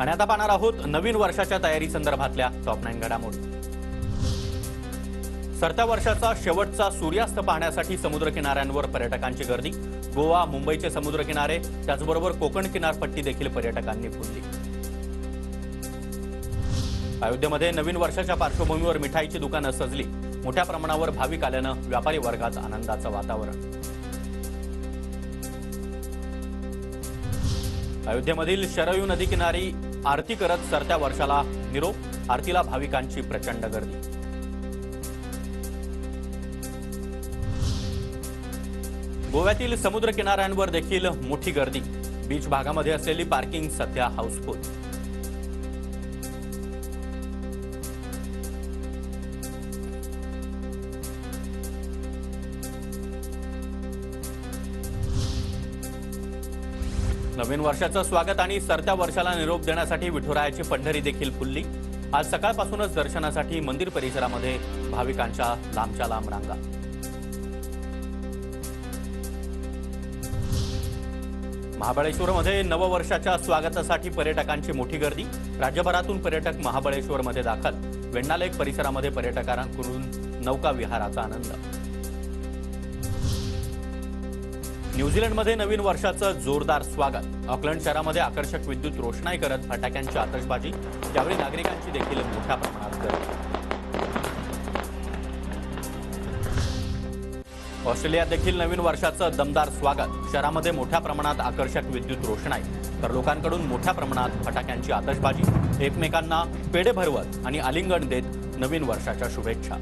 आणि आता पाहणार आहोत नवीन वर्षाच्या तयारी संदर्भातल्या टॉप 9 घडामोडी। सरत्या वर्षाचा शेवटचा सूर्यास्त पाहण्यासाठी समुद्र किनाऱ्यांवर पर्यटकांची गर्दी। गोवा, मुंबईचे समुद्र किनारे त्याचबरोबर कोकण किनारपट्टी देखील पर्यटकांनी फुलली। अयोध्येमध्ये नवीन वर्षाच्या पार्श्वभूमीवर मिठाईची दुकानं सजली। मोठ्या प्रमाणावर भाविक आल्यानं व्यापारी वर्गात आनंदाचं वातावरण। अयोध्येमधील शरयू नदी किनारी आरती करत सरत्या वर्षाला निरोप। आरतीला भाविकांची प्रचंड गर्दी। गोव्यातील समुद्र किनाऱ्यांवर देखील मोठी गर्दी। बीच भागामध्ये असलेली पार्किंग सध्या हाऊसफुल। नवीन वर्षाचं स्वागत आणि सरत्या वर्षाला निरोप देण्यासाठी विठुरायाची पंढरी देखील फुलली। आज सकाळपासूनच दर्शनासाठी मंदिर परिसरामध्ये भाविकांच्या लांबच्या लांब रांगा। महाबळेश्वरमध्ये नववर्षाच्या स्वागतासाठी पर्यटकांची मोठी गर्दी। राज्यभरातून पर्यटक महाबळेश्वरमध्ये दाखल। वेण्णा लेक परिसरामध्ये पर्यटकांकडून नौका विहाराचा आनंद। न्यूझीलंडमध्ये नवीन वर्षाचं जोरदार स्वागत। ऑकलंड शहरामध्ये आकर्षक विद्युत रोषणाई करत फटाक्यांची आतषबाजी। त्यावेळी नागरिकांची देखील मोठ्या प्रमाणात गर्दी। ऑस्ट्रेलियात देखील नवीन वर्षाचं दमदार स्वागत। शहरामध्ये मोठ्या प्रमाणात आकर्षक विद्युत रोषणाई तर लोकांकडून मोठ्या प्रमाणात फटाक्यांची आतषबाजी। एकमेकांना पेढे भरवत आणि आलिंगन देत नवीन वर्षाच्या शुभेच्छा।